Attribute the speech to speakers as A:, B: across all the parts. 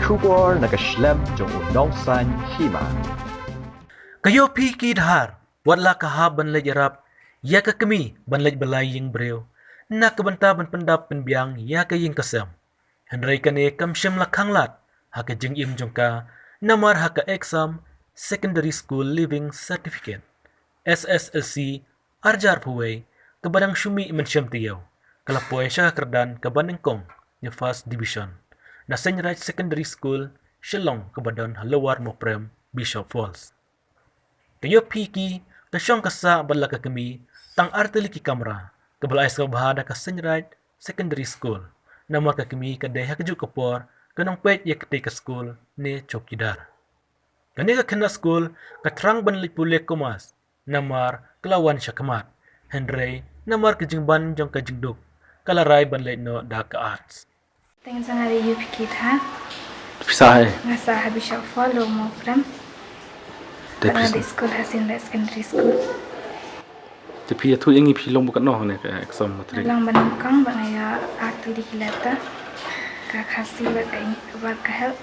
A: Kubor nakaslem jong unongsan hima.
B: Kayo piki dhar, wadla kahab banlay jarap, ya ka kami banlay balay yung brew, na kabanta ban pandap penbiang ya ka yung kasam. Henry kane kamsyam lakhanglat, haka jeng im jong ka, namar haka exam, Secondary School Living Certificate, SSLC, arjar puway, kabadang syumi mensyam tiyaw, kalapoy siya kerdan kabaneng kong, yung First Division, na Senrite Secondary School, Shillong kabadon halawar mo prem, Bishop Falls. Kayo piki, kasyong kasa bala ka kami, tang artili ki kamera, kabalay sa bahada ka Senrite Secondary School, namar ka kami kaday hakaju kapor, kanong pwet ya katay ka school ni Chokidar. Kani ka kena school, katrang banlik pulek kumas, namar kelawan siya kamat, Henry, namar kajing ban jong kajing duk, kalaray banlay no daka arts.
C: Tingin sa nga rin UPK
D: Pisah eh.
C: nga sa Bishop Follow mo pram. Para di school hasin la secondary school.
D: Tapi tu yang ipi long bukan noh ne ka exam materi.
C: Lang banangkang ba nga aktu di kilata. Kakasi ba ka help.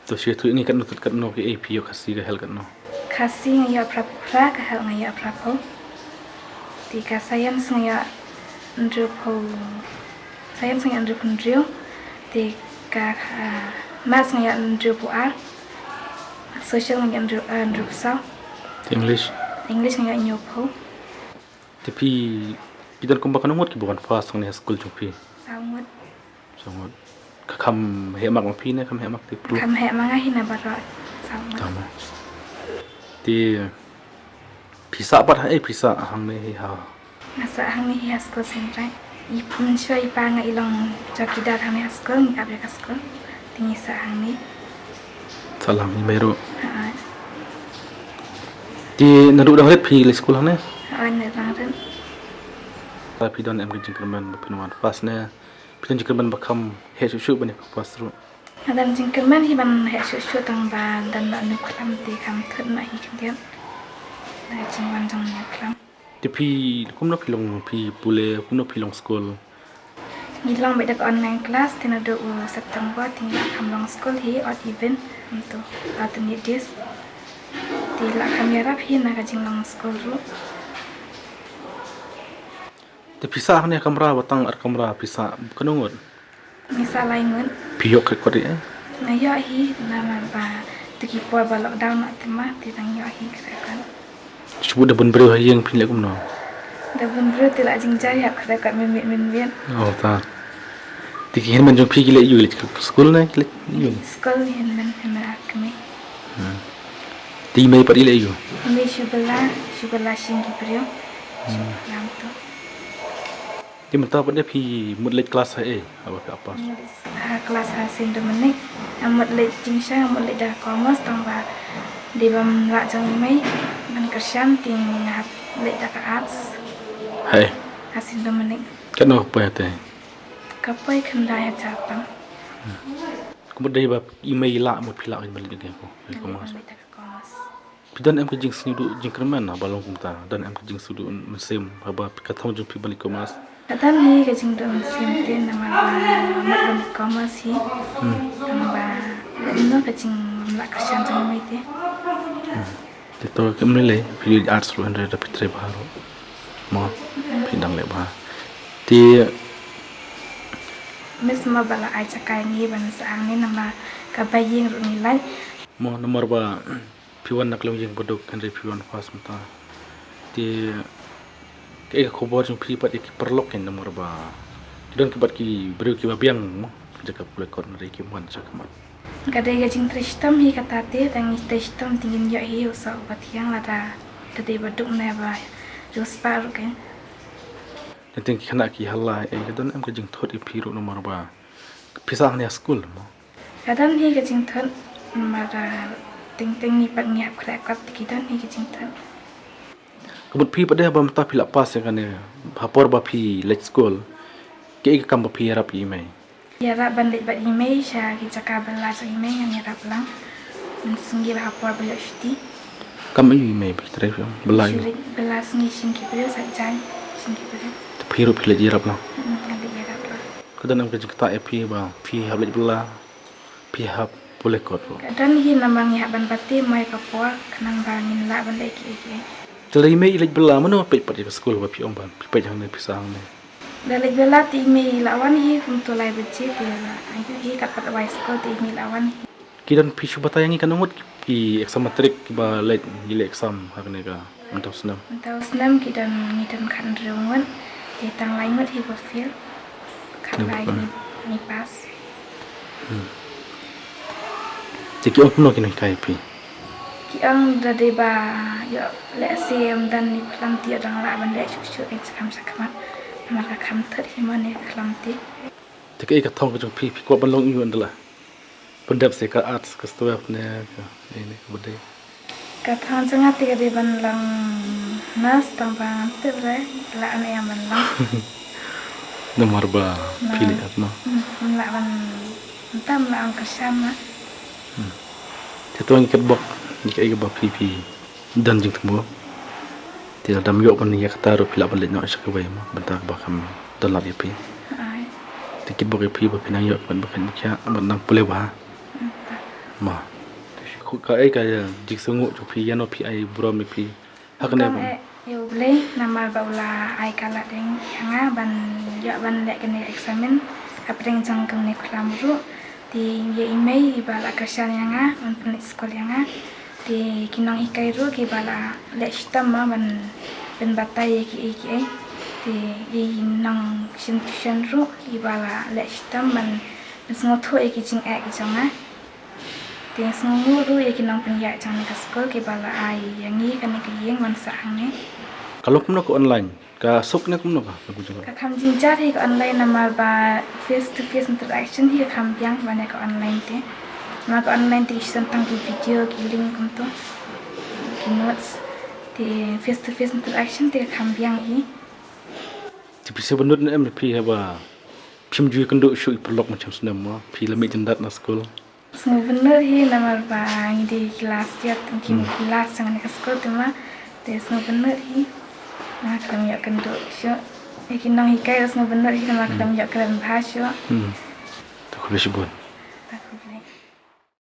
D: Tu sia tu ini kan nutut kan noh ke AP yo kasi ka hel kan noh.
C: Kasi nga ya prapra ka help nga ya prapo. Di ka science nga ya ndrupo. Science nga ndrupo ndrio. Di ka maths nga ya ndrupo ar. Social nga ndrupo sao.
D: English.
C: English nga nyopo.
D: Tapi pidan kum bakan ngot ki bukan fast ne school chupi.
C: Sangat.
D: Sangat. Kam hemak ma pi ne kam hemak ti pru.
C: Kam he mga hinabara. Sangat.
D: Tama. Ti pisa pat pisa hang ne ha.
C: Nasa hang ni school sentrai. Ipun syo ipa nga ilong Chokidar hang ni school ni abya ka school. Tingi sa hang ni.
D: Salam imero. Ti naru dang ret pi le school hang ne.
C: Awan na lang rin.
D: Tapi don em gejing kerman penuan fast ne. Pidan jikirman bakam he shu bani pas ru.
C: Adan jingkerman hiban he syu tang ba dan ba nu kram ti kam thun ma hi kindian. Na jingwan jang ni kram.
D: Tapi kum no pilong pi pule kum no pilong school.
C: Ni long ba dak online class tina do September tinggal kam long school hi odd event untuk alternate days. Ti la kamera hi na ka jing long school ru.
D: Tapi pisah ne kamera batang ar kamera pisah kanungot.
C: Misal lain mun.
D: Piyok ke kodi eh.
C: Na yo hi nama ba tiki po ba lockdown nak tema ti tang yo hi kan.
D: Cuba dah bun beri yang pinlek kum no.
C: Da bun bro ti la jing jari hak kan min
D: Oh ta. Tiki hen man jong pi gile yu le school ne gile yu.
C: School ni hen man akme.
D: Ti mai par ile yu.
C: Ini syubala shingi brio. Yang tu.
D: Ti mata pada pi mut le kelas eh apa.
C: Kelas hasin Dominik. Amut le jing sha amut le dah commerce tang ba di bam la jang mai ban kersian ting hap le dah ka arts.
D: Hai.
C: Hasin Dominik.
D: Kan no pa te.
C: Kapai kendai jatang.
D: Kemudian bab email la mut pila kan balik ko. Ko mas.
C: Le dah ka commerce.
D: Pidan em ke jing sini du jing kerman na balong kum ta dan em ke jing sudu mesim haba katong jong pi balik ko mas.
C: Kadang hi ka jing dong simtin nama ba mat ban commerce hi. Nama ba no ka jing la kersian jang mai te.
D: Itu kemana le pilih arts lu anda dapat tre baru. Mau pindang le bah. Ti
C: Miss ma bala ai cakai ni ban sang ni nama ka baying ru ni lai.
D: mau nomor ba piwan nak long jing bodok kan re piwan pas mata. Ti ke khabar jung pi pat ki perlok kan nomor ba. Dan kebat ki beri ki babiang mo jaga pula kon re ki man sakamat.
C: Kadai ka jing tristam hi kata te tang tristam tingin yo hi usa ubat yang lada tadi baduk na ba jus paru kan.
D: Dan ki kena ki halai dan em ke jing thot pi ru nomor ba. Pisah ni school mo.
C: Kadang hi ka jing thon mara ting ni pat ngiap krak tikidan hi ka jing thon.
D: Kebut pi pada ba mata pi lapas kan ne. Hapor ba pi let school. Ke kam ba pi rap email.
C: Ya ra ban let bat email sha ki caka bala sa email yang ya rap lang. Singgi ba hapor ba yusti.
D: Kam email pi tre belai.
C: Bala singi singgi beliau sa jai singgi beliau.
D: Pi ru pi le jirap lah.
C: Kali ya rap lang.
D: Kadang em ke jing ta pi ba pi hablet bela. pihak boleh kot po.
C: Kadang hi namang ya ban pati mai kapor kenang bangin la ban leki iki.
D: Jadi email ilaj bela mana pe pat di sekolah ba pi om ban pe jang ne pisang ne.
C: Dalek bela ti mi lawan hi kum tu lai beci ti la. Ayu hi kapat wai skol ti mi lawan hi.
D: Kidan pi subata yang ikan umut ki exam matrik ba late gile exam hakne ka untuk senam.
C: Entau senam kidan ngidan kan reungan ti tang lai ngot hi ba fil. Kan lai ni pas.
D: Jadi om no kini kai pi.
C: Ki ang dari ba yo le sem dan ni kelam ti dang la ban dek chu ek sakam sakamat. Maka kam thar hi mane kelam ti.
D: Jadi ikat thong ke jong pi ko ban long yu andala. Pendap se ka arts ka stuap ne ini bude.
C: Kathan sangat tiga di ban lang nas tang bang te bre la an yang ban lang.
D: Nomor ba pilih atma.
C: La ban entam la ang kasama.
D: Itu yang ikat bok jika ikat bok pi dan jeng temu. Tidak ada miyok pan ya kata ro pila balik nak syak bae mo bentar ba kam dolar ya pi.
C: Ai.
D: Tikit bok pi ba pinang yok ban bakan kya ban nang pule ba. Ma. Ka ai ka jik sungu chu pi ya no pi ai bro mi pi. Hakne ba.
C: Yo boleh nama baula ai kala deng hanga ban yo ban lek kene eksamen kapring jang kene kelam ru di ye email ibala kerja yanga ban penik sekolah yanga di kinong ikai ru ki bala lek sistem ma ban ben batai ki iki di ye nang sin ru ibala lek sistem ban sengoto iki jing ek janga di sengu ru ye kinong penyak jang ni ka sekolah ki bala ai yangi kene ki yeng man sang ni.
D: Kalau kumno ko online ka sok ne kumno ka aku juga.
C: Kakam jinjar hi ka online nama ba face to face interaction hi kakam biang bane ka online te. Nama ka online te isan tang ki video ki link kumto. Ki notes te face to face interaction te kakam biang hi.
D: Tapi sebenarnya em pi ba pim ju kendo shu perlok macam senam mo pi lami jendat na sekolah.
C: Semua bener hi nama ba ngidi kelas dia tengki kelas jangan ka sekolah tu mah. Te semua bener hi. Nah, kalau ya kendo syo, ikin nang hikai semua bener hi nama kalau ya keren bahasa.
D: Tak boleh sebut.